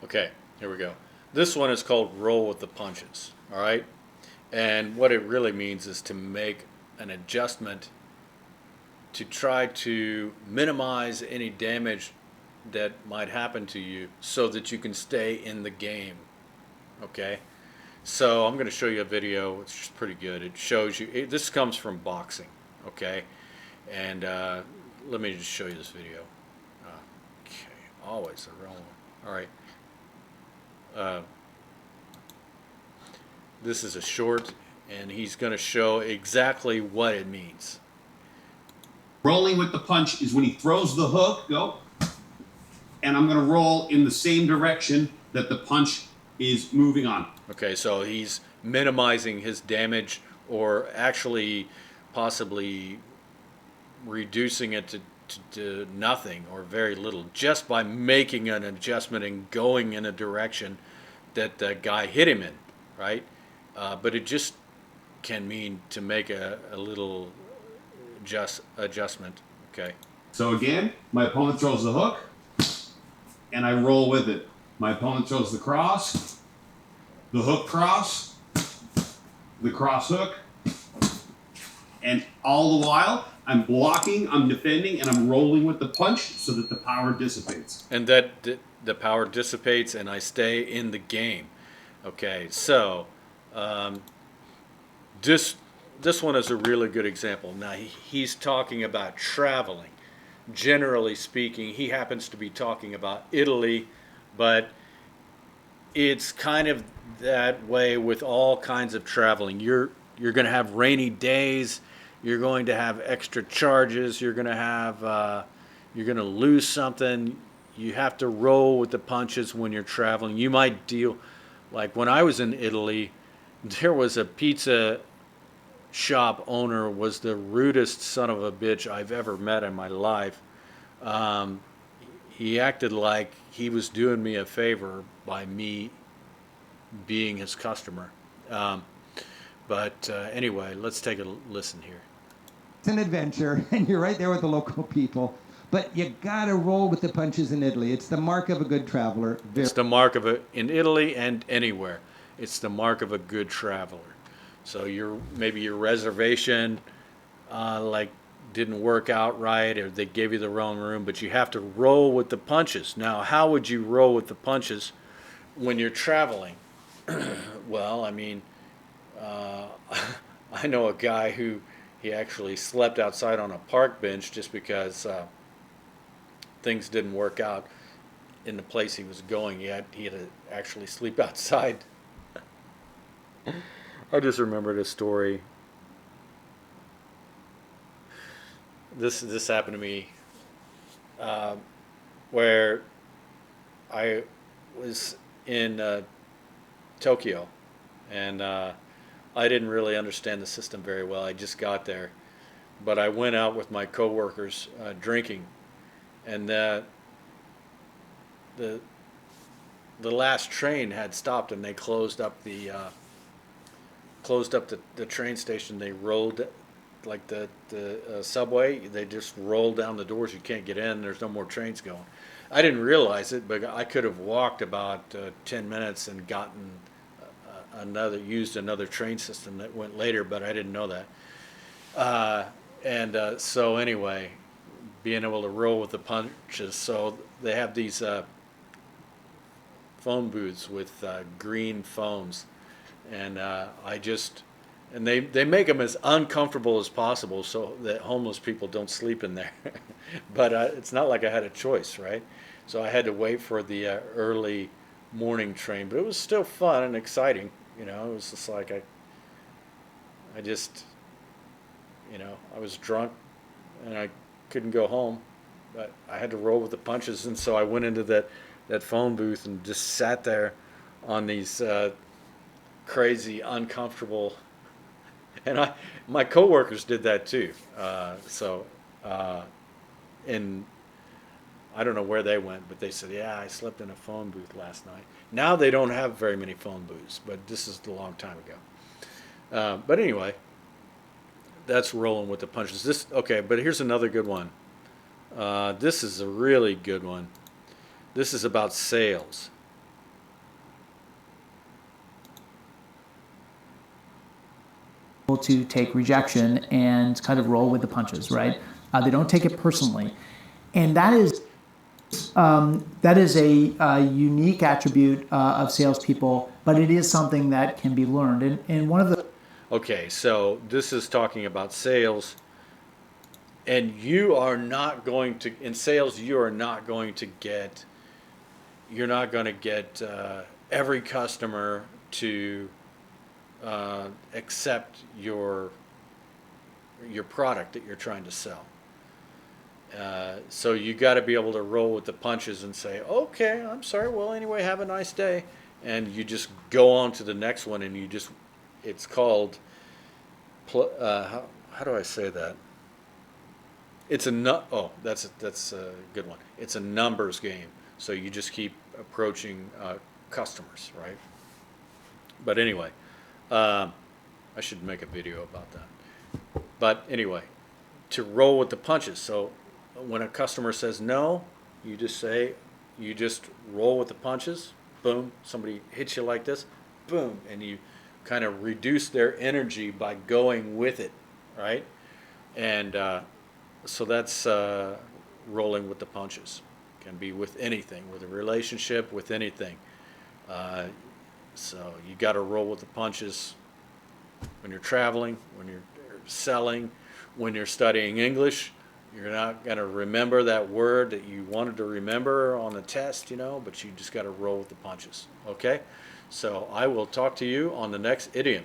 Okay, here we go. This one is called roll with the punches, all right? And what it really means is to make an adjustment to try to minimize any damage that might happen to you so that you can stay in the game, okay? So I'm going to show you a video which is pretty good. It shows you, this comes from boxing, okay? And let me just show you this video. Okay, always the wrong one. All right. This is a short, and he's going to show exactly what it means. Rolling with the punch is when he throws the hook, go, and I'm going to roll in the same direction that the punch is moving on. Okay, so he's minimizing his damage, or actually possibly reducing it to nothing or very little, just by making an adjustment and going in a direction that the guy hit him in, right? But it just can mean to make a little adjustment, okay? So again, my opponent throws the hook, and I roll with it. My opponent throws the cross, the hook cross, the cross hook, and all the while I'm blocking, I'm defending, and I'm rolling with the punch so that the power dissipates. And that the power dissipates and I stay in the game. Okay, so this one is a really good example. Now he's talking about traveling. Generally speaking, he happens to be talking about Italy, but it's kind of that way with all kinds of traveling. You're going to have rainy days. You're going to have extra charges. You're going to lose something. You have to roll with the punches when you're traveling. You might deal, like when I was in Italy, there was a pizza shop owner was the rudest son of a bitch I've ever met in my life. He acted like he was doing me a favor by me being his customer. But anyway, let's take a listen here. It's an adventure, and you're right there with the local people. But you gotta roll with the punches in Italy. It's the mark of a good traveler. It's the mark of in Italy and anywhere. It's the mark of a good traveler. So maybe your reservation like didn't work out right, or they gave you the wrong room, but you have to roll with the punches. Now, how would you roll with the punches when you're traveling? Well, I mean, I know a guy who he actually slept outside on a park bench just because things didn't work out in the place he was going. He had to actually sleep outside. I just remembered a story. This happened to me where I was in Tokyo, and I didn't really understand the system very well. I just got there, but I went out with my coworkers drinking, and the last train had stopped, and they closed up the train station. They rolled, like the subway, they just rolled down the doors. You can't get in. There's no more trains going. I didn't realize it, but I could have walked about 10 minutes and gotten used another train system that went later, but I didn't know that. So anyway, being able to roll with the punches. So they have these phone booths with green phones, and and they make them as uncomfortable as possible so that homeless people don't sleep in there. But it's not like I had a choice, right? So I had to wait for the early morning train, but it was still fun and exciting. You know, it was just like I just, I was drunk and I couldn't go home, but I had to roll with the punches, and so I went into that phone booth and just sat there on these crazy, uncomfortable, and my coworkers did that too. And I don't know where they went, but they said, "Yeah, I slept in a phone booth last night." Now they don't have very many phone booths, but this is a long time ago. But anyway, that's rolling with the punches. Okay, but here's another good one. This is a really good one. This is about sales. to take rejection and kind of roll with the punches, right? They don't take it personally, and that is a unique attribute of salespeople, but it is something that can be learned. And one of the Okay, so this is talking about sales, and you are not going to, in sales, you're not going to get every customer to accept your product that you're trying to sell. So you got to be able to roll with the punches and say, okay, I'm sorry, well, anyway, have a nice day. And you just go on to the next one, and it's called, how do I say that? It's that's a good one. It's a numbers game. So you just keep approaching customers, right? But anyway, I should make a video about that. But anyway, to roll with the punches. So when a customer says no, you just roll with the punches. Boom, somebody hits you like this, boom, and you kind of reduce their energy by going with it, right? And so that's rolling with the punches. Can be with anything, with a relationship, with anything. So you got to roll with the punches when you're traveling, when you're selling, when you're studying English. You're not going to remember that word that you wanted to remember on the test, but you just got to roll with the punches. Okay? So I will talk to you on the next idiom.